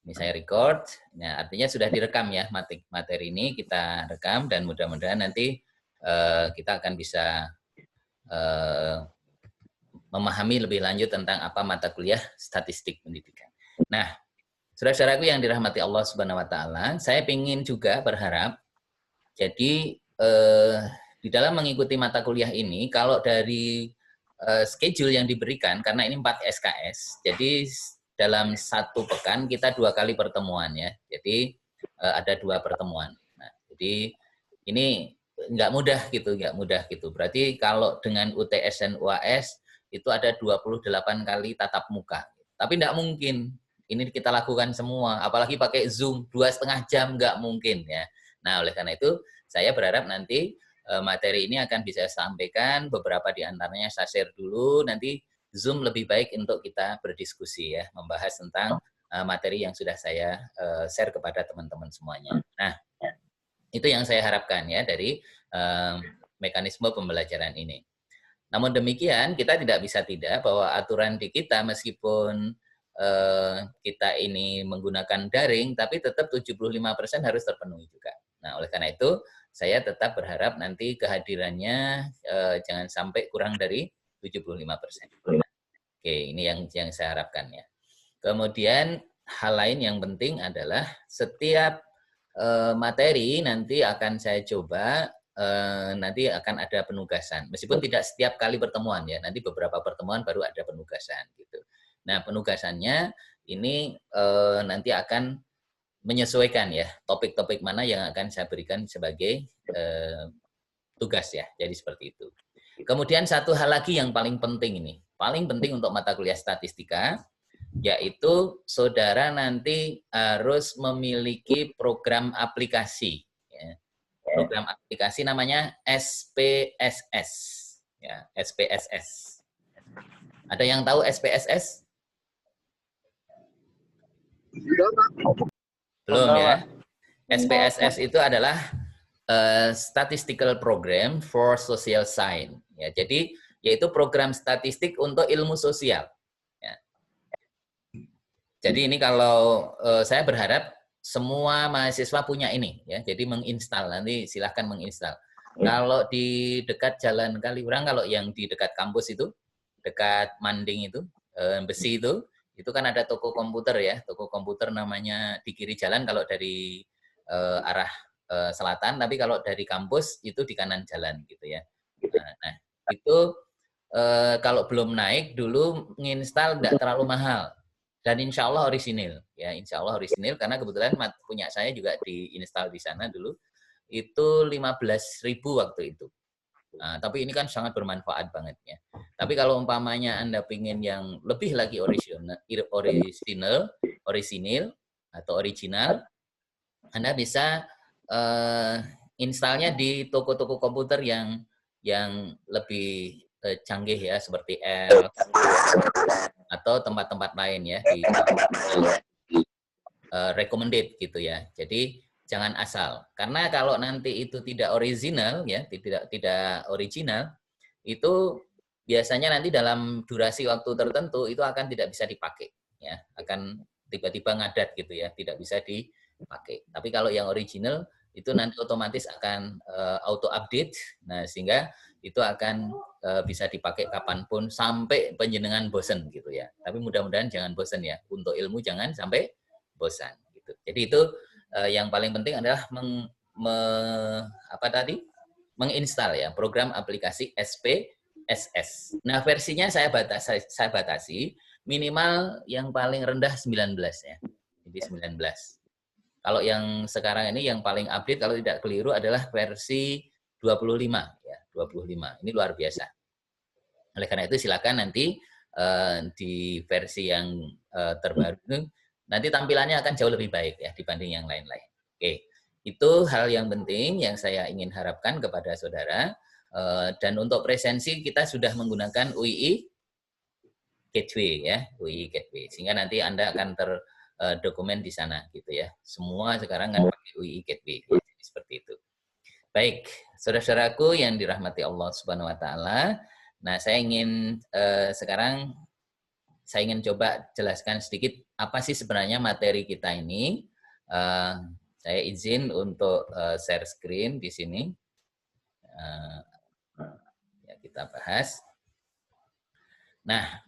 Ini saya record, nah, artinya sudah direkam ya materi ini kita rekam dan mudah-mudahan nanti kita akan bisa memahami lebih lanjut tentang apa mata kuliah statistik pendidikan. Nah, saudara-saudaraku yang dirahmati Allah Subhanahu Wa Taala, saya ingin juga berharap, jadi di dalam mengikuti mata kuliah ini, kalau dari schedule yang diberikan, karena ini 4 SKS, jadi dalam 1 pekan kita 2 kali pertemuan ya, jadi ada 2 pertemuan. Nah, jadi ini nggak mudah gitu. Berarti kalau dengan UTS dan UAS itu ada 28 kali tatap muka. Tapi nggak mungkin ini kita lakukan semua, apalagi pakai Zoom 2,5 jam nggak mungkin ya. Nah, oleh karena itu saya berharap nanti materi ini akan bisa saya sampaikan, beberapa di antaranya saya share dulu, nanti Zoom lebih baik untuk kita berdiskusi ya, membahas tentang materi yang sudah saya share kepada teman-teman semuanya. Nah, itu yang saya harapkan ya dari mekanisme pembelajaran ini. Namun demikian, kita tidak bisa tidak bahwa aturan di kita meskipun kita ini menggunakan daring, tapi tetap 75% harus terpenuhi juga. Nah, oleh karena itu, saya tetap berharap nanti kehadirannya jangan sampai kurang dari 75%. Nah, oke, ini yang saya harapkan ya. Kemudian, hal lain yang penting adalah setiap materi nanti akan saya coba nanti akan ada penugasan. Meskipun tidak setiap kali pertemuan ya, nanti beberapa pertemuan baru ada penugasan gitu. Nah, penugasannya ini nanti akan menyesuaikan ya topik-topik mana yang akan saya berikan sebagai tugas ya. Jadi seperti itu. Kemudian satu hal lagi yang paling penting ini, paling penting untuk mata kuliah statistika, yaitu saudara nanti harus memiliki program aplikasi. Ya. Program aplikasi namanya SPSS. Ya, SPSS. Ada yang tahu SPSS? Belum ya? SPSS itu adalah Statistical Program for Social Science. Ya, jadi yaitu program statistik untuk ilmu sosial. Ya. Jadi ini kalau saya berharap semua mahasiswa punya ini ya. Jadi menginstal, nanti silahkan menginstal. Kalau di dekat Jalan Kaliurang, kalau yang di dekat kampus itu, dekat Manding itu, Besi itu kan ada toko komputer ya. Toko komputer namanya di kiri jalan kalau dari arah selatan, tapi kalau dari kampus itu di kanan jalan gitu ya. Nah itu kalau belum naik dulu menginstal tidak terlalu mahal dan insya Allah orisinil ya, insya Allah orisinil karena kebetulan punya saya juga diinstal di sana dulu itu 15.000 waktu itu. Nah, tapi ini kan sangat bermanfaat banget ya. Tapi kalau umpamanya Anda pingin yang lebih lagi orisinil atau original, Anda bisa installnya di toko-toko komputer yang lebih canggih ya, seperti L atau tempat-tempat lain ya, di recommended gitu ya. Jadi jangan asal, karena kalau nanti itu tidak original ya, tidak original, itu biasanya nanti dalam durasi waktu tertentu itu akan tidak bisa dipakai ya, akan tiba-tiba ngadat gitu ya, tidak bisa dipakai. Tapi kalau yang original itu nanti otomatis akan auto update, nah sehingga itu akan bisa dipakai kapanpun sampai penjenengan bosan gitu ya. Tapi mudah-mudahan jangan bosan ya, untuk ilmu jangan sampai bosan gitu. Jadi itu yang paling penting adalah menginstal ya program aplikasi SPSS. Nah, versinya saya batasi minimal yang paling rendah 19 ya. Jadi 19. Kalau yang sekarang ini yang paling update kalau tidak keliru adalah versi 25 ya, 25. Ini luar biasa. Oleh karena itu silakan nanti di versi yang terbaru nanti tampilannya akan jauh lebih baik ya dibanding yang lain-lain. Oke, itu hal yang penting yang saya ingin harapkan kepada saudara. Dan untuk presensi kita sudah menggunakan UII Gateway ya, UII Gateway. Sehingga nanti Anda akan terdokumen di sana gitu ya. Semua sekarang kan pakai UII Gateway. Jadi seperti itu. Baik, saudara-saudaraku yang dirahmati Allah Subhanahu wa taala. Nah, saya ingin sekarang saya ingin coba jelaskan sedikit apa sih sebenarnya materi kita ini. Saya izin untuk share screen di sini. Ya, kita bahas. Nah,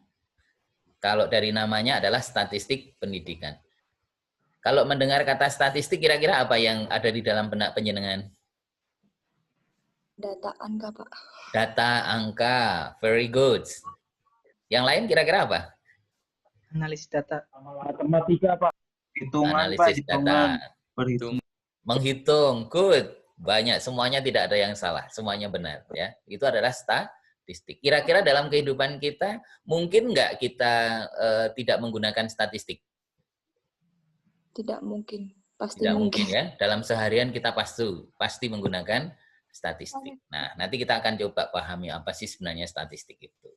kalau dari namanya adalah statistik pendidikan. Kalau mendengar kata statistik, kira-kira apa yang ada di dalam benak penjenengan? Data angka, Pak. Data, angka, very good. Yang lain kira-kira apa? Analisis data. Matematika, Pak. Hitungan, Analisis Pak. Hitungan. data. Menghitung, good. Banyak, semuanya tidak ada yang salah. Semuanya benar. Ya, itu adalah statistik. Kira-kira dalam kehidupan kita, mungkin nggak kita tidak menggunakan statistik? Tidak mungkin. Pasti Tidak mungkin. mungkin ya. Dalam seharian kita pasti menggunakan statistik. Nah, nanti kita akan coba pahami apa sih sebenarnya statistik itu.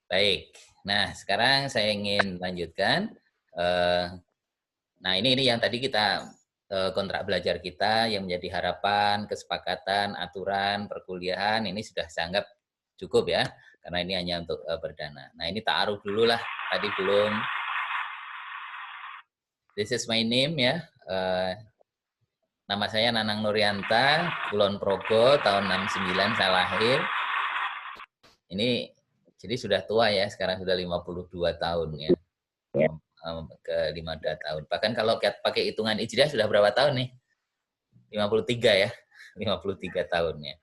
Baik. Nah, sekarang saya ingin lanjutkan. Nah, ini yang tadi kita kontrak belajar kita yang menjadi harapan, kesepakatan, aturan, perkuliahan, ini sudah saya anggap cukup ya. Karena ini hanya untuk perdana. Nah, ini ta'aruf dulu lah. Tadi belum. This is my name ya. Nama saya Nanang Nurianta, Kulon Progo, tahun 69 saya lahir. Ini jadi sudah tua ya, sekarang sudah 52 tahun ya. Ke 52 tahun. Bahkan kalau pakai hitungan Hijriah sudah berapa tahun nih? 53 ya. 53 tahun ya.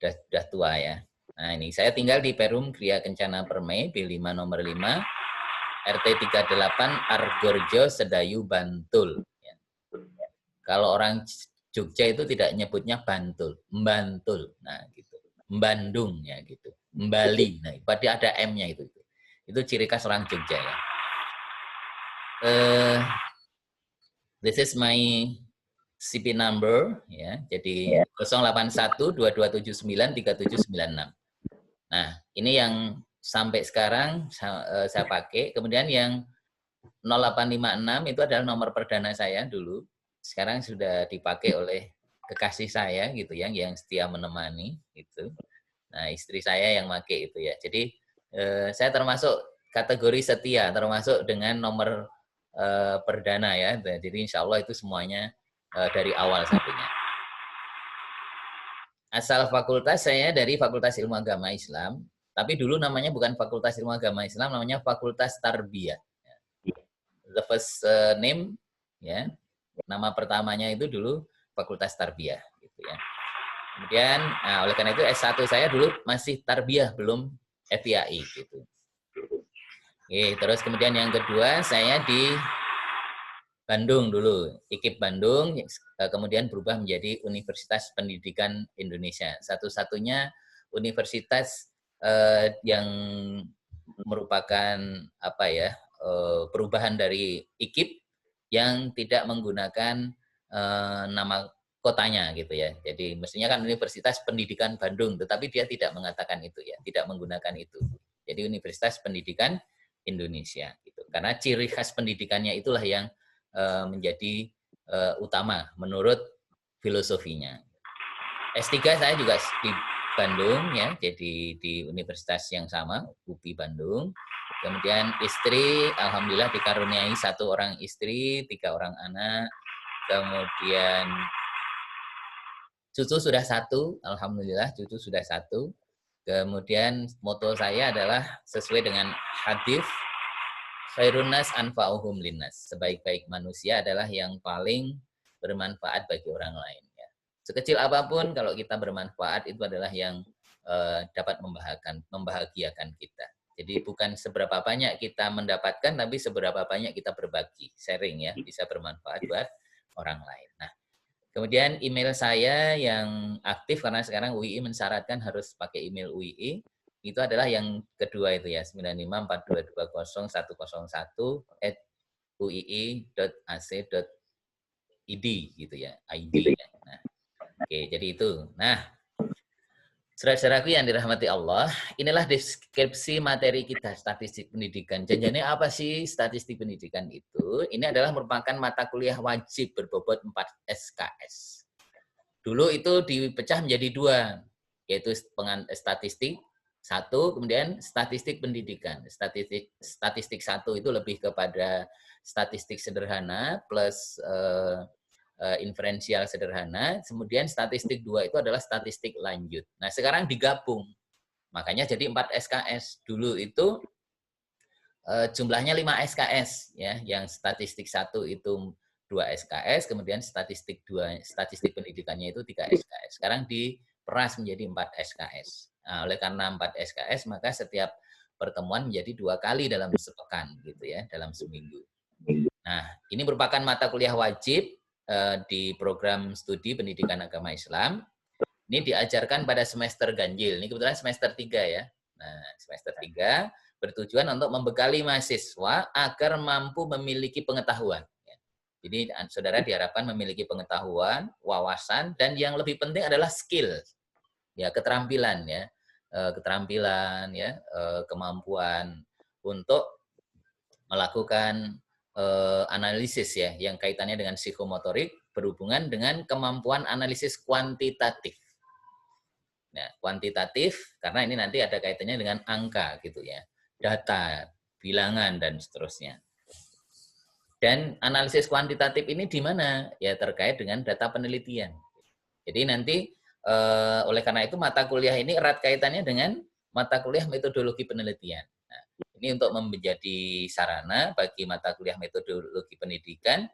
Sudah tua ya. Nah, ini saya tinggal di Perum Gria Kencana Permai, B5 nomor 5. RT 38 Argorjo Sedayu Bantul. Kalau orang Jogja itu tidak nyebutnya Bantul, Bantul. Nah, gitu. Bandung ya gitu. Bali. Nah, pada ada M-nya itu. Itu ciri khas orang Jogja ya. This is my CP number ya. Jadi 081227937796. Nah, ini yang sampai sekarang saya pakai. Kemudian yang 0856 itu adalah nomor perdana saya dulu. Sekarang sudah dipakai oleh kekasih saya gitu yang setia menemani itu. Nah, istri saya yang pakai itu ya. Jadi saya termasuk kategori setia, termasuk dengan nomor perdana ya. Jadi insya Allah itu semuanya dari awal sampainya. Asal fakultas saya dari Fakultas Ilmu Agama Islam, tapi dulu namanya bukan Fakultas Ilmu Agama Islam, namanya Fakultas Tarbiyah. The first name ya, nama pertamanya itu dulu Fakultas Tarbiyah gitu ya. Kemudian nah, oleh karena itu S1 saya dulu masih Tarbiyah, belum FIAI gitu. Oke, terus kemudian yang kedua saya di Bandung dulu, IKIP Bandung, kemudian berubah menjadi Universitas Pendidikan Indonesia. Satu-satunya universitas yang merupakan apa ya, perubahan dari IKIP yang tidak menggunakan nama kotanya gitu ya. Jadi mestinya kan Universitas Pendidikan Bandung, tetapi dia tidak mengatakan itu ya, tidak menggunakan itu. Jadi Universitas Pendidikan Indonesia gitu. Karena ciri khas pendidikannya itulah yang menjadi utama menurut filosofinya. S3 saya juga di Bandung ya, jadi di universitas yang sama, UPI Bandung. Kemudian istri, alhamdulillah dikaruniai 1 orang istri, 3 orang anak. Kemudian cucu sudah 1, alhamdulillah cucu sudah 1. Kemudian moto saya adalah sesuai dengan hadis khairun nas anfa'uhum linnas. Sebaik-baik manusia adalah yang paling bermanfaat bagi orang lain. Ya. Sekecil apapun, kalau kita bermanfaat itu adalah yang dapat membahagiakan kita. Jadi bukan seberapa banyak kita mendapatkan, tapi seberapa banyak kita berbagi, sharing ya, bisa bermanfaat buat orang lain. Nah, kemudian email saya yang aktif karena sekarang UII mensyaratkan harus pakai email UII. Itu adalah yang kedua itu ya, 954220 101@uii.ac.id gitu ya, ID ya. Nah, oke, jadi itu. Nah, saudara-saudaraku yang dirahmati Allah, inilah deskripsi materi kita, statistik pendidikan. Janjiannya apa sih statistik pendidikan itu? Ini adalah merupakan mata kuliah wajib berbobot 4 SKS. Dulu itu dipecah menjadi 2, yaitu statistik satu, kemudian statistik pendidikan. Statistik satu itu lebih kepada statistik sederhana plus inferensial sederhana, kemudian statistik 2 itu adalah statistik lanjut. Nah, sekarang digabung. Makanya jadi 4 SKS. Dulu itu jumlahnya 5 SKS ya, yang statistik 1 itu 2 SKS, kemudian statistik pendidikannya itu 3 SKS. Sekarang diperas menjadi 4 SKS. Nah, oleh karena 4 SKS, maka setiap pertemuan menjadi 2 kali dalam sepekan gitu ya, dalam seminggu. Nah, ini merupakan mata kuliah wajib di program studi pendidikan agama Islam. Ini diajarkan pada semester ganjil. Ini kebetulan semester 3 ya. Nah, semester 3 bertujuan untuk membekali mahasiswa agar mampu memiliki pengetahuan. Jadi saudara diharapkan memiliki pengetahuan, wawasan, dan yang lebih penting adalah skill, ya keterampilan ya, kemampuan untuk melakukan analisis ya, yang kaitannya dengan psikomotorik berhubungan dengan kemampuan analisis kuantitatif. Nah, kuantitatif karena ini nanti ada kaitannya dengan angka gitu ya, data, bilangan dan seterusnya. Dan analisis kuantitatif ini di mana? Ya terkait dengan data penelitian. Jadi nanti oleh karena itu mata kuliah ini erat kaitannya dengan mata kuliah metodologi penelitian. Nah, ini untuk menjadi sarana bagi mata kuliah metodologi pendidikan,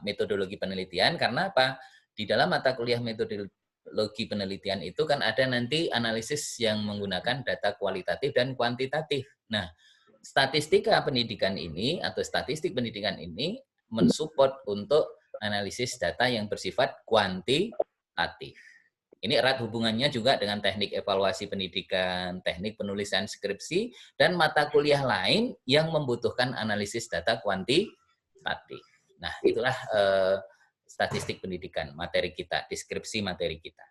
metodologi penelitian, karena apa? Di dalam mata kuliah metodologi penelitian itu kan ada nanti analisis yang menggunakan data kualitatif dan kuantitatif. Nah, statistika pendidikan ini atau statistik pendidikan ini mensupport untuk analisis data yang bersifat kuantitatif. Ini erat hubungannya juga dengan teknik evaluasi pendidikan, teknik penulisan skripsi, dan mata kuliah lain yang membutuhkan analisis data kuantitatif. Nah, itulah statistik pendidikan, materi kita, deskripsi materi kita.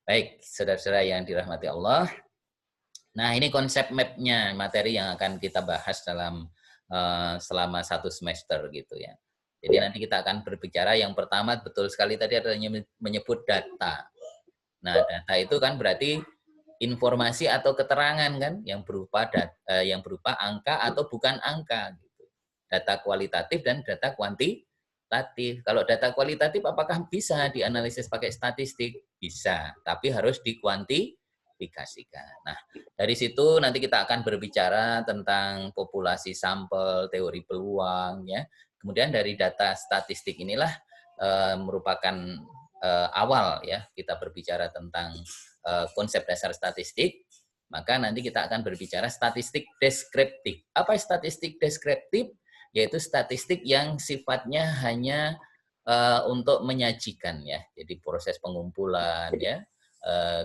Baik, saudara-saudara yang dirahmati Allah. Nah, ini konsep map-nya, materi yang akan kita bahas dalam selama 1 semester gitu ya. Jadi nanti kita akan berbicara yang pertama, betul sekali tadi ada menyebut data. Nah, data itu kan berarti informasi atau keterangan kan yang berupa angka atau bukan angka gitu. Data kualitatif dan data kuantitatif. Kalau data kualitatif apakah bisa dianalisis pakai statistik? Bisa, tapi harus dikuantifikasikan. Nah, dari situ nanti kita akan berbicara tentang populasi sampel, teori peluang ya. Kemudian dari data statistik inilah merupakan awal ya kita berbicara tentang konsep dasar statistik. Maka nanti kita akan berbicara statistik deskriptif. Apa statistik deskriptif? Yaitu statistik yang sifatnya hanya untuk menyajikan ya. Jadi proses pengumpulan ya,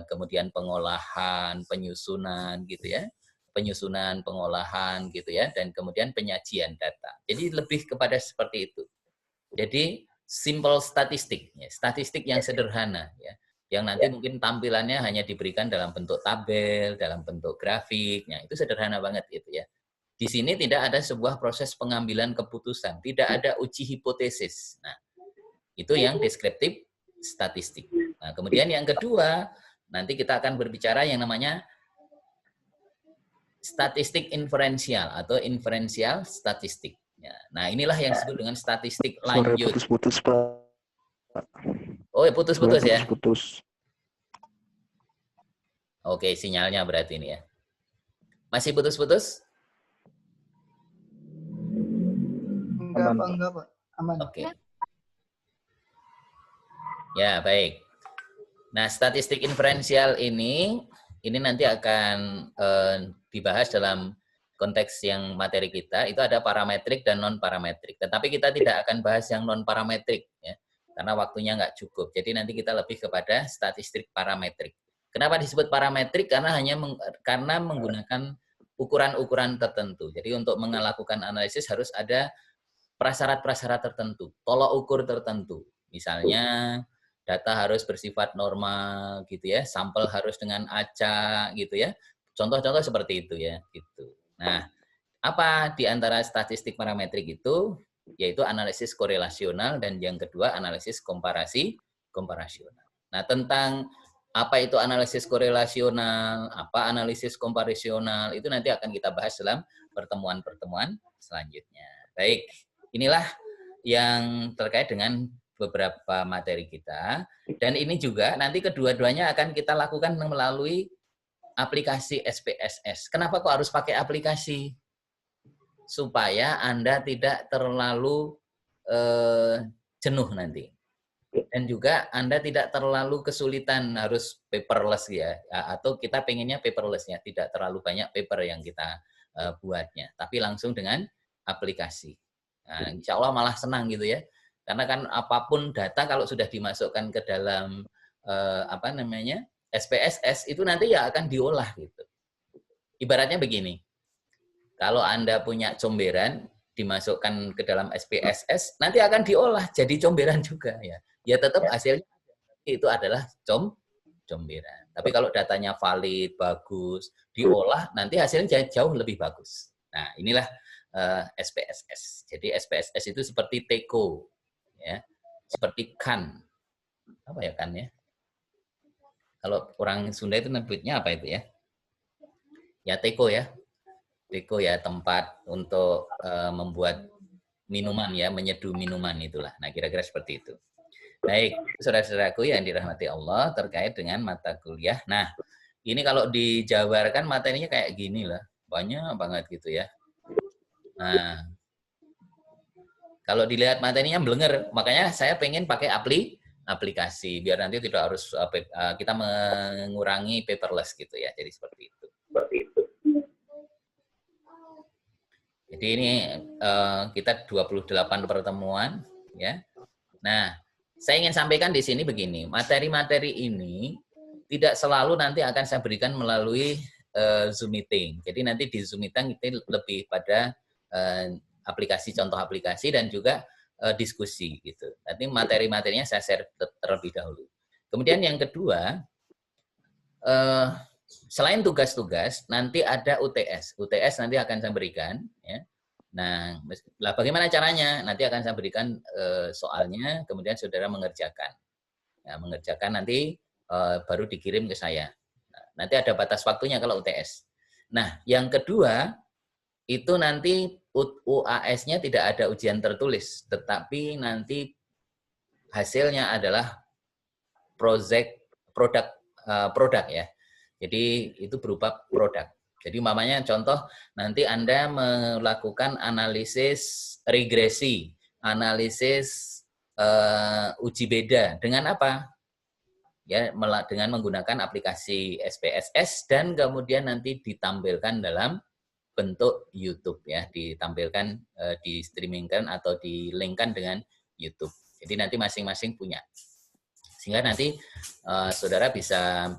kemudian pengolahan, penyusunan gitu ya. Penyusunan, pengolahan gitu ya, dan kemudian penyajian data. Jadi lebih kepada seperti itu. Jadi simple statistik, ya, statistik yang sederhana, ya, yang nanti mungkin tampilannya hanya diberikan dalam bentuk tabel, dalam bentuk grafik, nah itu sederhana banget itu ya. Di sini tidak ada sebuah proses pengambilan keputusan, tidak ada uji hipotesis. Nah, itu yang deskriptif statistik. Nah, kemudian yang kedua, nanti kita akan berbicara yang namanya statistik inferensial atau inferensial statistik. Ya, nah, inilah yang disebut dengan statistik lanjut. Putus-putus, Pak. Oh, putus-putus ya? Putus-putus. Oke, sinyalnya berarti ini ya. Masih putus-putus? Enggak, Pak. Enggak, Pak. Aman. Oke. Ya, baik. Nah, statistik inferensial ini nanti akan dibahas dalam konteks yang materi kita. Itu ada parametrik dan non-parametrik. Tetapi kita tidak akan bahas yang non-parametrik, ya, karena waktunya nggak cukup. Jadi nanti kita lebih kepada statistik parametrik. Kenapa disebut parametrik? Karena karena menggunakan ukuran-ukuran tertentu. Jadi untuk melakukan analisis harus ada prasyarat-prasyarat tertentu, tolok ukur tertentu. Misalnya data harus bersifat normal gitu ya, sampel harus dengan acak gitu ya. Contoh-contoh seperti itu ya gitu. Nah, apa di antara statistik parametrik itu? Yaitu analisis korelasional dan yang kedua analisis komparasional. Nah, tentang Apa itu analisis korelasional, apa analisis komparasional, itu nanti akan kita bahas dalam pertemuan-pertemuan selanjutnya. Baik, inilah yang terkait dengan beberapa materi kita. Dan ini juga nanti kedua-duanya akan kita lakukan melalui aplikasi SPSS. Kenapa kok harus pakai aplikasi? Supaya Anda tidak terlalu jenuh nanti. Dan juga Anda tidak terlalu kesulitan harus paperless ya. Atau kita pengennya paperless-nya, tidak terlalu banyak paper yang kita buatnya. Tapi langsung dengan aplikasi. Nah, insya Allah malah senang gitu ya. Karena kan apapun data kalau sudah dimasukkan ke dalam SPSS itu nanti ya akan diolah gitu. Ibaratnya begini. Kalau Anda punya comberan dimasukkan ke dalam SPSS, nanti akan diolah jadi comberan juga ya. Ya tetap hasilnya itu adalah comberan. Tapi kalau datanya valid, bagus, diolah, nanti hasilnya jauh lebih bagus. Nah, inilah SPSS. Jadi SPSS itu seperti Teko, ya, seperti kan. Apa ya kan ya? Kalau orang Sunda itu nyebutnya apa itu ya? Ya Teko ya. Teko ya, tempat untuk membuat minuman ya, menyeduh minuman itulah. Nah, kira-kira seperti itu. Baik, saudara-saudaraku yang dirahmati Allah terkait dengan mata kuliah. Nah, ini kalau dijabarkan materinya kayak gini lah. Banyak banget gitu ya. Nah, kalau dilihat materinya blenger, makanya saya pengen pakai aplikasi biar nanti tidak harus kita mengurangi paperless gitu ya. Jadi seperti itu. Jadi ini kita 28 pertemuan ya. Nah, saya ingin sampaikan di sini begini, materi-materi ini tidak selalu nanti akan saya berikan melalui Zoom meeting. Jadi nanti di Zoom meeting itu lebih pada aplikasi, contoh aplikasi dan juga diskusi gitu. Nanti materi-materinya saya share terlebih dahulu. Kemudian yang kedua, selain tugas-tugas, nanti ada UTS. UTS nanti akan saya berikan. Ya. Nah, bagaimana caranya? Nanti akan saya berikan soalnya, kemudian saudara mengerjakan. Nah, mengerjakan nanti baru dikirim ke saya. Nah, nanti ada batas waktunya kalau UTS. Nah, yang kedua, itu nanti UAS-nya tidak ada ujian tertulis, tetapi nanti hasilnya adalah produk ya. Jadi itu berupa produk. Jadi mamanya contoh nanti Anda melakukan analisis regresi, analisis uji beda dengan apa? Ya, dengan menggunakan aplikasi SPSS dan kemudian nanti ditampilkan dalam bentuk YouTube ya, ditampilkan di-streamingkan atau di-linkkan dengan YouTube. Jadi nanti masing-masing punya. Sehingga nanti saudara bisa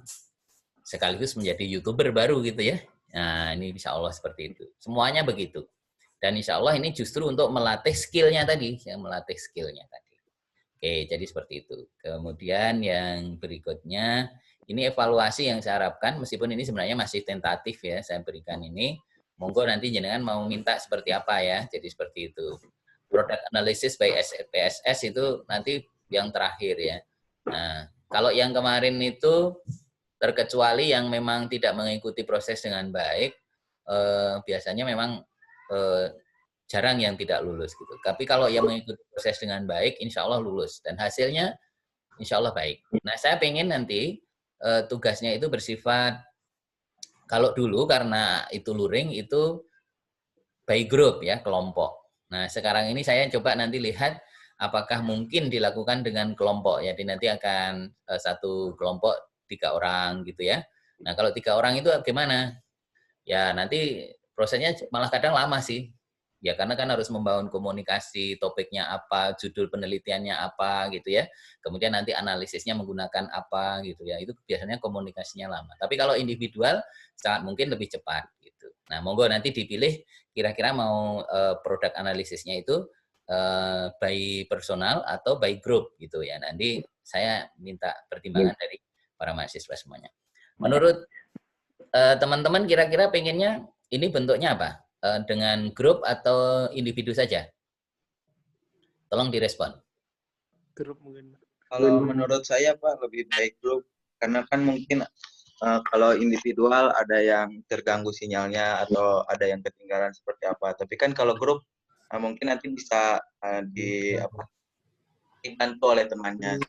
sekaligus menjadi YouTuber baru gitu ya. Nah, ini insya Allah seperti itu. Semuanya begitu. Dan insya Allah ini justru untuk melatih skillnya tadi. Ya, melatih skillnya tadi. Oke, jadi seperti itu. Kemudian yang berikutnya, ini evaluasi yang saya harapkan, meskipun ini sebenarnya masih tentatif ya, saya berikan ini. Monggo nanti jenengan mau minta seperti apa ya. Jadi seperti itu. Product analysis by SPSS itu nanti yang terakhir ya. Nah, kalau yang kemarin itu terkecuali yang memang tidak mengikuti proses dengan baik, biasanya memang jarang yang tidak lulus gitu. Tapi kalau yang mengikuti proses dengan baik, insya Allah lulus dan hasilnya insya Allah baik. Nah, saya pengen nanti tugasnya itu bersifat, kalau dulu karena itu luring itu by group ya, kelompok. Nah, sekarang ini saya coba nanti lihat apakah mungkin dilakukan dengan kelompok. Jadi nanti akan satu kelompok 3 orang gitu ya. Nah, kalau 3 orang itu gimana? Ya, nanti prosesnya malah kadang lama sih. Ya, karena kan harus membangun komunikasi, topiknya apa, judul penelitiannya apa gitu ya. Kemudian nanti analisisnya menggunakan apa gitu ya. Itu biasanya komunikasinya lama. Tapi kalau individual sangat mungkin lebih cepat gitu. Nah, monggo nanti dipilih kira-kira mau produk analisisnya itu by personal atau by group gitu ya. Nanti saya minta pertimbangan dari para mahasiswa semuanya. Menurut teman-teman kira-kira pengennya ini bentuknya apa? Dengan grup atau individu saja? Tolong direspon. Grup mungkin. Kalau menurut saya Pak lebih baik grup Karena kan mungkin kalau individual ada yang terganggu sinyalnya atau ada yang ketinggalan seperti apa. Tapi kan kalau grup mungkin nanti bisa dibantu oleh temannya.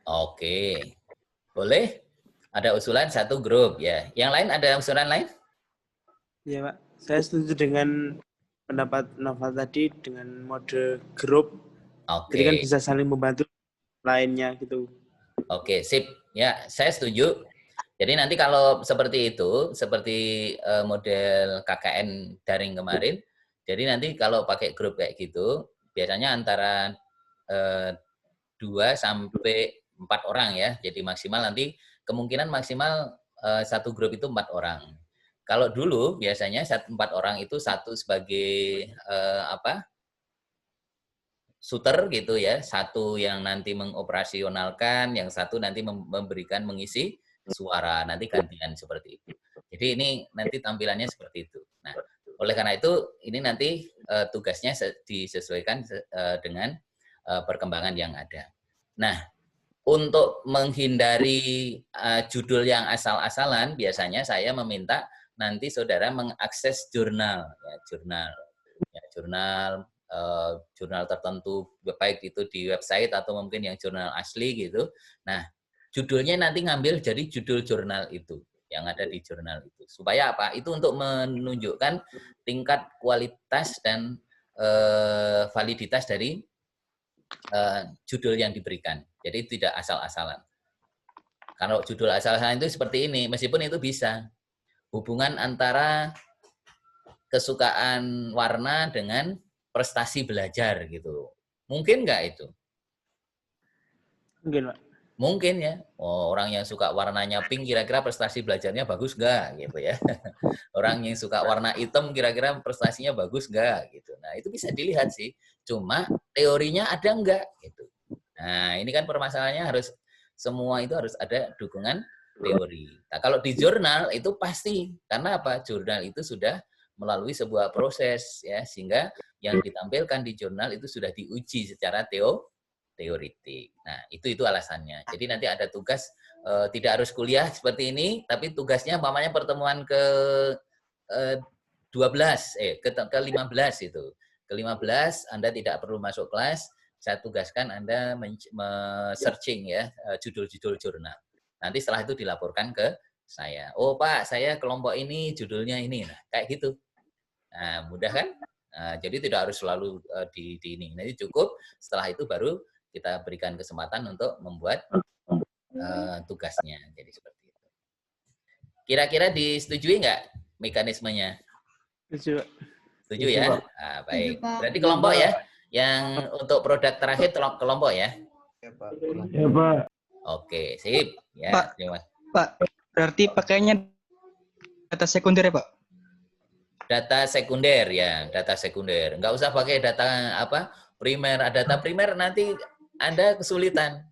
Oke. Boleh? Ada usulan satu grup ya. Yang lain ada usulan lain? Iya Pak, saya setuju dengan pendapat Noval tadi dengan mode grup. Jadi kan Oke. bisa saling membantu lainnya gitu. Oke, sip. Ya, saya setuju. Jadi nanti kalau seperti itu, seperti model KKN daring kemarin, jadi nanti kalau pakai grup kayak gitu, biasanya antara 2 sampai 4 orang ya. Jadi maksimal nanti kemungkinan maksimal satu grup itu 4 orang. Kalau dulu biasanya 4 orang itu satu sebagai shooter gitu ya, satu yang nanti mengoperasionalkan, yang satu nanti memberikan mengisi suara, nanti gantian seperti itu. Jadi ini nanti tampilannya seperti itu. Nah, oleh karena itu ini nanti tugasnya disesuaikan dengan perkembangan yang ada. Nah, untuk menghindari judul yang asal-asalan, biasanya saya meminta nanti saudara mengakses jurnal, jurnal tertentu, baik itu di website atau mungkin yang jurnal asli gitu. Nah, judulnya nanti ngambil dari judul jurnal itu, yang ada di jurnal itu. Supaya apa? Itu untuk menunjukkan tingkat kualitas dan validitas dari judul yang diberikan. Jadi tidak asal-asalan. Kalau judul asal-asalan itu seperti ini, meskipun itu bisa. Hubungan antara kesukaan warna dengan prestasi belajar gitu. Mungkin nggak itu? Mungkin Pak. Mungkin ya. Oh, orang yang suka warnanya pink kira-kira prestasi belajarnya bagus nggak gitu ya. Orang yang suka warna hitam kira-kira prestasinya bagus nggak gitu. Nah itu bisa dilihat sih. Cuma teorinya ada nggak gitu. Nah ini kan permasalahannya harus semua itu harus ada dukungan teori. Nah kalau di jurnal itu pasti karena apa? Jurnal itu sudah melalui sebuah proses ya sehingga yang ditampilkan di jurnal itu sudah diuji secara teoritik. Nah, itu alasannya. Jadi nanti ada tugas tidak harus kuliah seperti ini, tapi tugasnya umpamanya pertemuan ke 15 itu. Ke-15 Anda tidak perlu masuk kelas, saya tugaskan Anda searching ya judul-judul jurnal. Nanti setelah itu dilaporkan ke saya. Oh Pak, saya kelompok ini judulnya ini. Nah, kayak gitu. Nah, mudah kan? Nah, jadi tidak harus selalu di ini. Nanti cukup setelah itu baru kita berikan kesempatan untuk membuat tugasnya. Jadi seperti itu. Kira-kira disetujui nggak mekanismenya? Setuju Pak. Setuju ya? Nah, baik. Berarti kelompok ya? Yang untuk produk terakhir kelompok ya? Ya, Pak. Ya, Pak. Oke, sip. Ya, Pak. Pak, berarti pakainya data sekunder ya, Pak? Data sekunder ya, data sekunder. Nggak usah pakai data primer. Data primer nanti Anda kesulitan.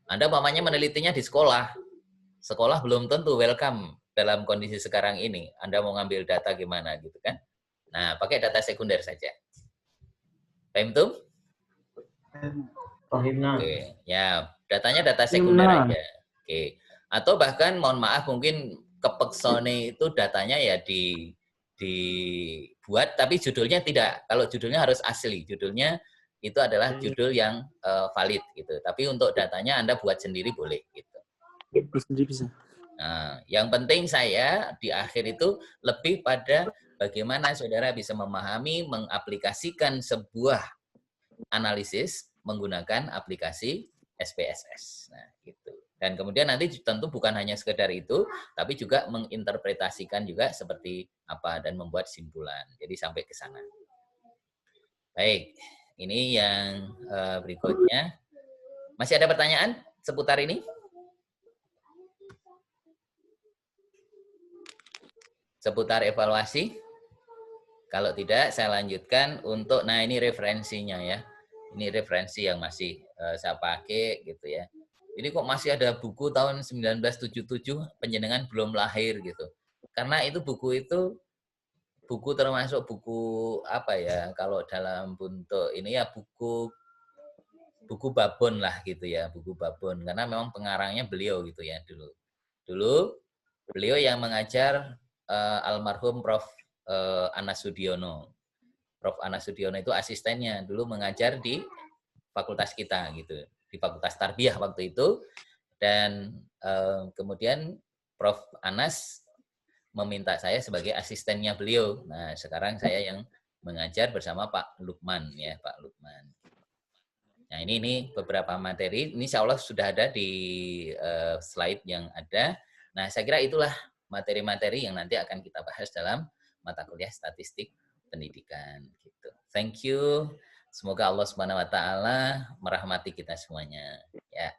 Anda umpamanya menelitinya di sekolah. Sekolah belum tentu welcome dalam kondisi sekarang ini. Anda mau ngambil data gimana gitu kan. Nah, pakai data sekunder saja. Paham tuh? Oke, ya datanya data sekunder aja. Oke. Atau bahkan mohon maaf mungkin kepeksone itu datanya ya dibuat tapi judulnya tidak. Kalau judulnya harus asli. Judulnya itu adalah judul yang valid gitu. Tapi untuk datanya Anda buat sendiri boleh gitu. Bisa. Nah, yang penting saya di akhir itu lebih pada bagaimana saudara bisa memahami, mengaplikasikan sebuah analisis menggunakan aplikasi SPSS. Nah, gitu. Dan kemudian nanti tentu bukan hanya sekedar itu, tapi juga menginterpretasikan juga seperti apa dan membuat simpulan. Jadi sampai ke sana. Baik, ini yang berikutnya. Masih ada pertanyaan seputar ini? Seputar evaluasi? Kalau tidak, saya lanjutkan untuk, nah ini referensinya ya. Ini referensi yang masih saya pakai gitu ya. Ini kok masih ada buku tahun 1977, penjenengan belum lahir gitu. Karena itu buku termasuk buku apa ya, kalau dalam bentuk ini ya buku buku babon lah gitu ya, buku babon, karena memang pengarangnya beliau gitu ya dulu. Dulu beliau yang mengajar almarhum Prof. Anas Sudiono. Prof. Anas Sudiono itu asistennya, dulu mengajar di fakultas kita gitu, di Fakultas Tarbiyah waktu itu. Dan kemudian Prof. Anas meminta saya sebagai asistennya beliau. Nah, sekarang saya yang mengajar bersama Pak Lukman ya, Pak Lukman. Nah, ini beberapa materi. Ini insya Allah sudah ada di slide yang ada. Nah, saya kira itulah materi-materi yang nanti akan kita bahas dalam mata kuliah statistik pendidikan. Gitu. Thank you. Semoga Allah Subhanahu Wa Taala merahmati kita semuanya. Ya,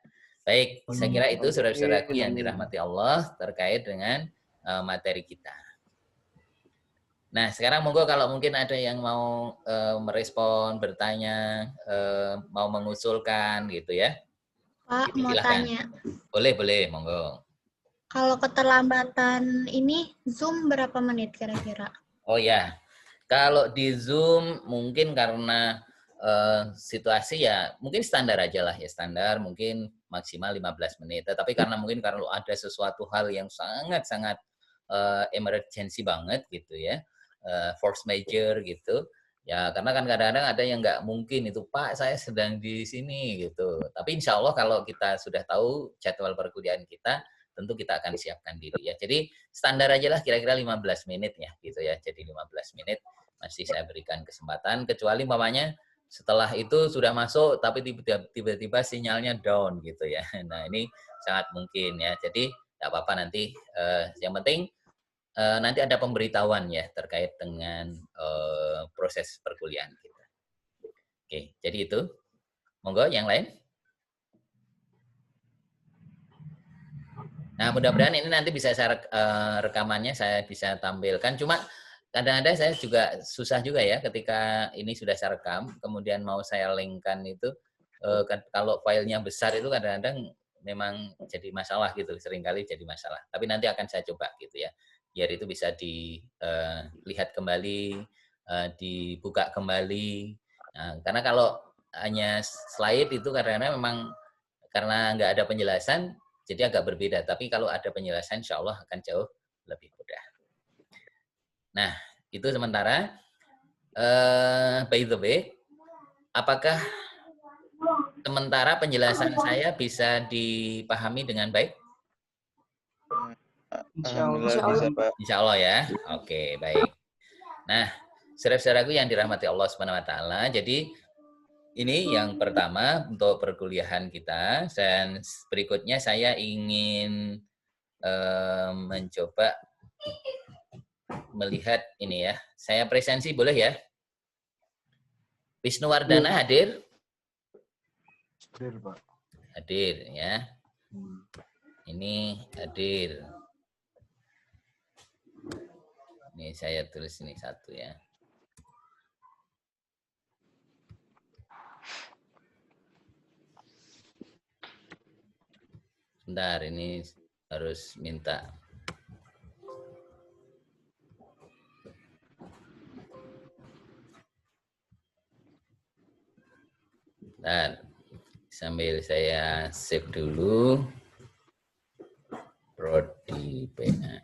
baik. Saya kira itu saudara-saudaraku yang dirahmati Allah terkait dengan materi kita. Nah, sekarang monggo kalau mungkin ada yang mau merespon, bertanya, mau mengusulkan gitu ya. Pak, Gitu, mau silakan. tanya. Boleh, monggo. Kalau keterlambatan ini Zoom berapa menit kira-kira? Oh ya, kalau di Zoom mungkin karena situasi ya mungkin standar aja lah ya, standar mungkin maksimal 15 menit. Tetapi karena mungkin kalau ada sesuatu hal yang sangat-sangat emergency banget gitu ya, force major gitu, ya karena kan kadang-kadang ada yang nggak mungkin itu, Pak saya sedang di sini gitu. Tapi insya Allah kalau kita sudah tahu jadwal perkuliahan kita, tentu kita akan siapkan diri ya. Jadi standar aja lah kira-kira 15 menit ya gitu ya. Jadi 15 menit masih saya berikan kesempatan, kecuali umpamanya setelah itu sudah masuk tapi tiba-tiba sinyalnya down gitu ya. Nah ini sangat mungkin ya. Jadi tidak apa-apa nanti, yang penting nanti ada pemberitahuan ya terkait dengan proses perkuliahan kita. Oke, jadi itu. Monggo yang lain. Nah, mudah-mudahan ini nanti bisa saya rekamannya saya bisa tampilkan. Cuma kadang-kadang saya juga susah juga ya ketika ini sudah saya rekam, kemudian mau saya linkkan itu, kalau filenya besar itu kadang-kadang memang jadi masalah gitu, seringkali jadi masalah. Tapi nanti akan saya coba gitu ya, biar itu bisa dilihat kembali, dibuka kembali. Nah, karena kalau hanya slide itu kadang-kadang memang karena nggak ada penjelasan, jadi agak berbeda. Tapi kalau ada penjelasan, insya Allah akan jauh lebih mudah. Nah, itu sementara. By the way, apakah sementara penjelasan saya bisa dipahami dengan baik? Alhamdulillah bisa, Pak. Insya Allah ya. Oke, baik. Nah, saudara-saudaraku yang dirahmati Allah Subhanahu Wa Taala, jadi ini yang pertama untuk perkuliahan kita, dan berikutnya saya ingin mencoba melihat ini ya. Saya presensi boleh ya? Wisnu Wardana hadir? Hadir, Pak. Hadir ya. Ini hadir. Ini saya tulis ini satu ya. Bentar, ini harus minta. Bentar, sambil saya save dulu. Prodi PA.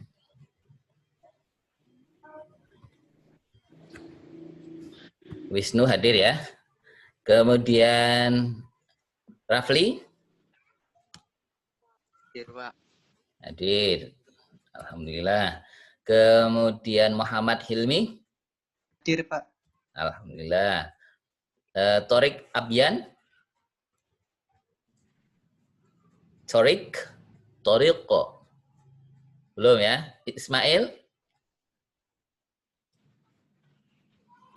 Wisnu hadir ya. Kemudian Rafli. Hadir, Pak. Hadir. Alhamdulillah. Kemudian Muhammad Hilmi. Hadir, Pak. Alhamdulillah. Torik Abyan. Toriko. Belum ya. Ismail.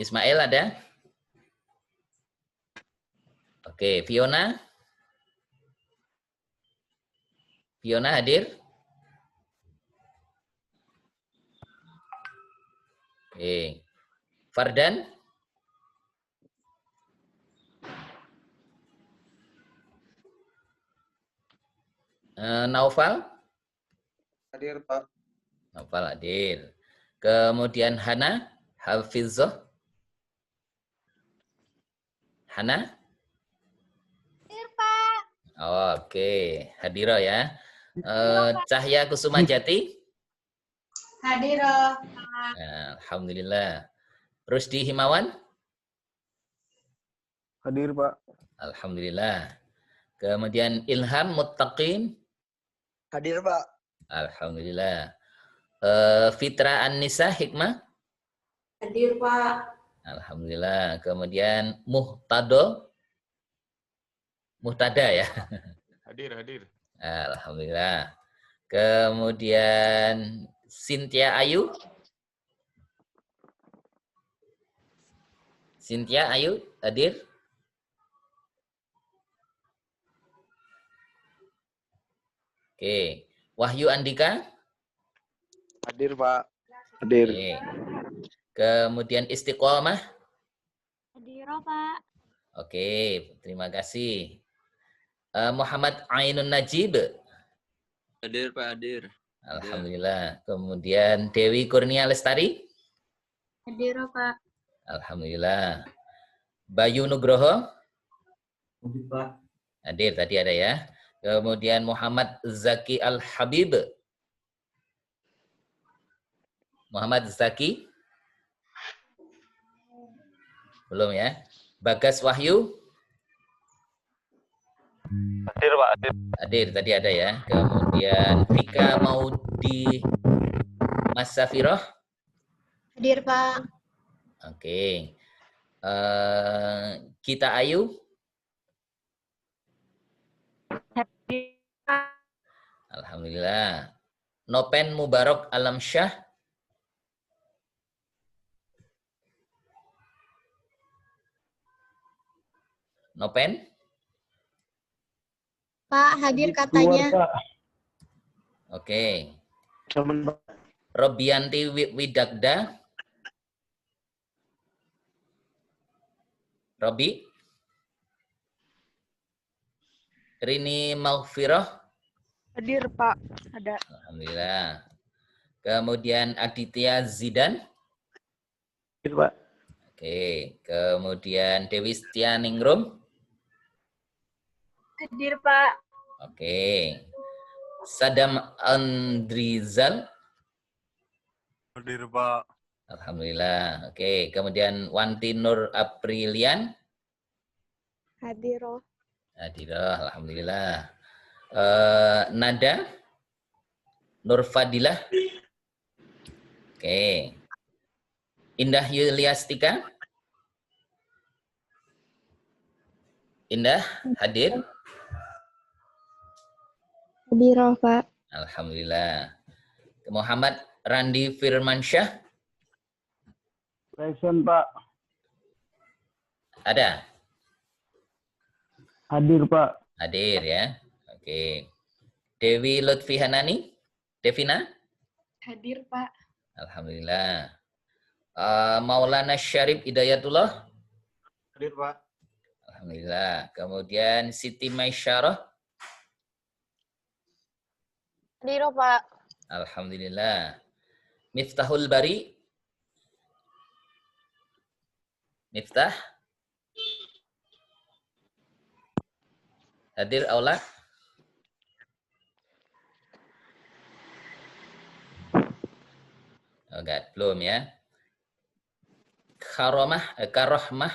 Ismail ada? Oke, Fiona. Fiona hadir? Oke. Fardan? Naufal? Hadir, Pak. Naufal hadir. Kemudian Hana? Hafizah? Hana? Oke, Hadiro ya. Cahya Kusuma Jati. Hadiro. Alhamdulillah. Rusdi Himawan. Hadir, Pak. Alhamdulillah. Kemudian Ilham Muttaqin. Hadir, Pak. Alhamdulillah. Fitra An-Nisa Hikmah. Hadir, Pak. Alhamdulillah. Kemudian Muhtada ya. Hadir. Alhamdulillah. Kemudian Cynthia Ayu. Cynthia Ayu hadir. Oke. Wahyu Andika. Hadir, Pak. Hadir. Oke. Kemudian Istiqomah. Hadir, Pak. Oke, terima kasih. Muhammad Ainun Najib. Hadir, Pak, hadir. Alhamdulillah. Kemudian Dewi Kurnia Lestari. Hadir, Pak. Alhamdulillah. Bayu Nugroho. Hadir, Pak. Hadir, tadi ada ya. Kemudian Muhammad Zaki Al-Habib. Muhammad Zaki. Belum ya. Bagas Wahyu. Hadir, Pak. Hadir. Hadir, tadi ada ya. Kemudian Vika Maudi Mas Safiroh. Hadir, Pak. Oke. Kita Ayu. Hadir, Pak. Alhamdulillah. Nopen Mubarak Alam Syah. Nopen. Pak, hadir katanya. Oke. Teman, Pak. Robianti Widagda. Robi. Rini Maghfirah. Hadir, Pak. Ada. Alhamdulillah. Kemudian Aditya Zidan. Hadir, Pak. Oke. Kemudian Dewi Setianingrum. Hadir, Pak. Oke. Sadam Andrizal. Hadir, Pak. Alhamdulillah. Oke. Kemudian Wanti Nur Aprilian. Hadir. Hadirah. Alhamdulillah. Nada. Nur Fadilah. Oke. Indah Yuliastika. Indah hadir. Hadir, Pak. Alhamdulillah. Muhammad Randi Firmansyah. Present, Pak. Ada? Hadir, Pak. Hadir ya. Oke. Dewi Lutfi Hanani. Devina. Hadir, Pak. Alhamdulillah. Maulana Syarif Hidayatullah. Hadir, Pak. Alhamdulillah. Kemudian Siti Maisyarah. Hadir, Pak. Alhamdulillah. Miftahul Bari. Miftah. Hadir Aula. Oh, enggak, belum ya. Karohmah.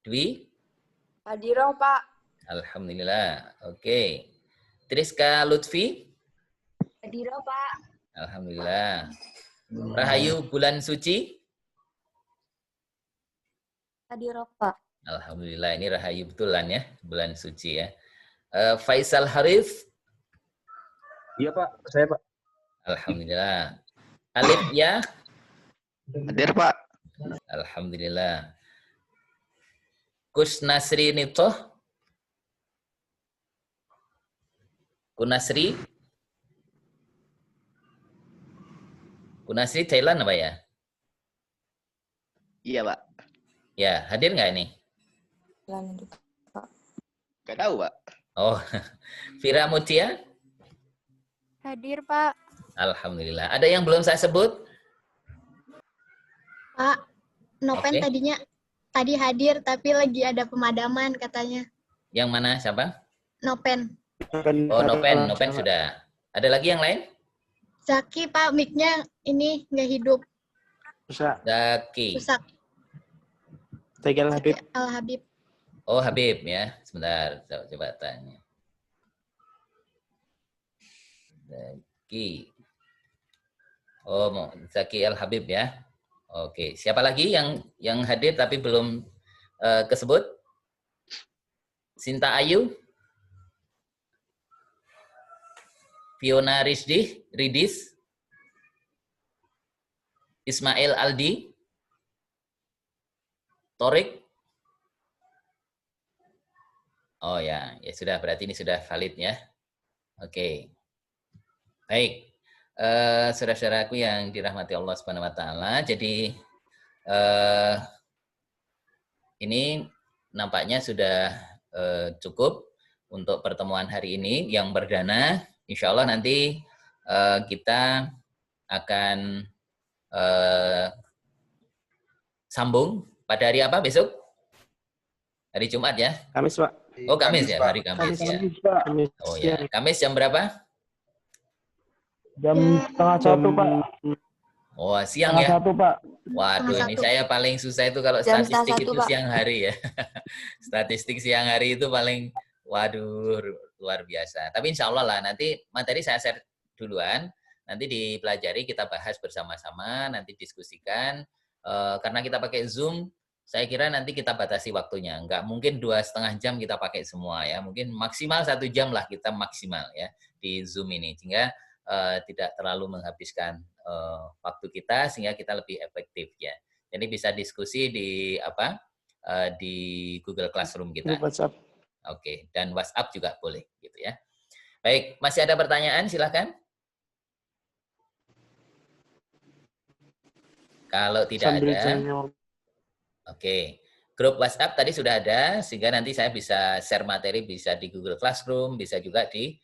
Dwi. Hadir, Pak. Alhamdulillah. Oke. Triska Lutfi. Hadir, Pak. Alhamdulillah. Rahayu Bulan Suci. Hadir, Pak. Alhamdulillah, ini Rahayu betulan ya, bulan suci ya. Faisal Harif. Iya, Pak. Saya, Pak. Alhamdulillah. Alif ya. Hadir, Pak. Alhamdulillah. Kus Nasri Nitoh. Kunasri. Kunasri Thailand apa ya? Iya, Pak. Ya, hadir nggak ini? Gak tahu, Pak. Oh, Fira Mutia. Hadir, Pak. Alhamdulillah. Ada yang belum saya sebut? Pak, Nopen Oke. tadi hadir tapi lagi ada pemadaman katanya. Yang mana? Siapa? Nopen. Oh, Nopen sudah. Ada lagi yang lain? Zaki, Pak, mic-nya ini nggak hidup. Zaki. Rusak. Zaki Al-Habib. Al-Habib. Oh, Habib ya. Sebentar, coba tanya. Zaki. Oh, Zaki Al-Habib ya. Oke, siapa lagi yang hadir tapi belum kesebut? Sinta Ayu? Fiona Ridis? Ismail Aldi? Torik? Oh ya, ya sudah, berarti ini sudah valid ya. Oke. Baik. Saudara-saudaraku yang dirahmati Allah Subhanahu wa taala. Jadi ini nampaknya sudah cukup untuk pertemuan hari ini yang perdana. Insya Allah nanti kita akan sambung pada hari apa besok? Hari Jumat ya? Kamis, Pak. Oh, Kamis ya, hari Kamis ya. Oh ya, Kamis jam berapa? Jam setengah satu, Pak. Oh, siang Setengah ya? satu, Pak. Waduh, ini saya paling susah itu kalau Jam statistik setengah itu satu, Pak. siang hari ya. Statistik siang hari itu paling, waduh, luar biasa. Tapi insya Allah lah, nanti materi saya share duluan, nanti dipelajari, kita bahas bersama-sama, nanti diskusikan. Karena kita pakai Zoom, saya kira nanti kita batasi waktunya. Nggak mungkin 2,5 jam kita pakai semua ya. Mungkin maksimal 1 jam lah kita maksimal ya di Zoom ini. Sehingga tidak terlalu menghabiskan waktu kita, sehingga kita lebih efektif ya. Jadi bisa diskusi di di Google Classroom kita. WhatsApp. Oke, dan WhatsApp juga boleh gitu ya. Baik, masih ada pertanyaan? Silakan. Kalau tidak ada, oke. Grup WhatsApp tadi sudah ada, sehingga nanti saya bisa share materi, bisa di Google Classroom, bisa juga di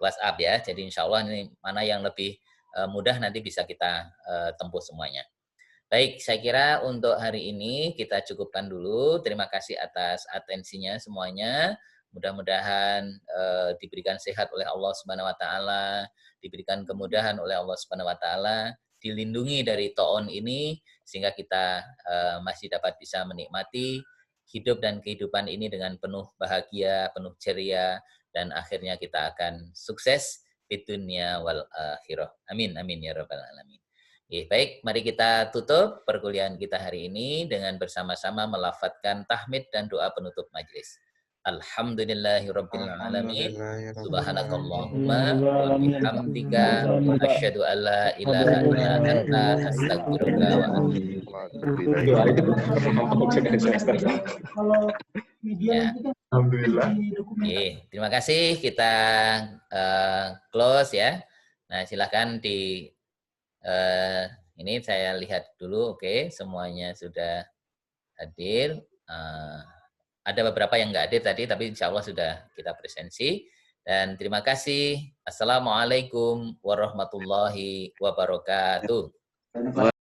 WhatsApp ya. Jadi insya Allah ini mana yang lebih mudah nanti bisa kita tempuh semuanya. Baik, saya kira untuk hari ini kita cukupkan dulu. Terima kasih atas atensinya semuanya. Mudah-mudahan diberikan sehat oleh Allah Subhanahu wa taala, diberikan kemudahan oleh Allah Subhanahu wa taala, dilindungi dari taun ini sehingga kita masih dapat bisa menikmati hidup dan kehidupan ini dengan penuh bahagia, penuh ceria, dan akhirnya kita akan sukses di dunia wal akhirah. Amin amin ya rabbal alamin. Baik, mari kita tutup perkuliahan kita hari ini dengan bersama-sama melafadzkan tahmid dan doa penutup majelis. Alhamdulillahirabbil alamin. Subhanakallahumma wa bihamdika asyhadu an la ilaha illa anta astaghfiruka wa atubu ilaik. Alhamdulillah. Terima kasih, kita close ya. Nah, silakan di ini saya lihat dulu. Oke, semuanya sudah hadir. Ada beberapa yang nggak hadir tadi, tapi insya Allah sudah kita presensi. Dan terima kasih. Assalamualaikum warahmatullahi wabarakatuh.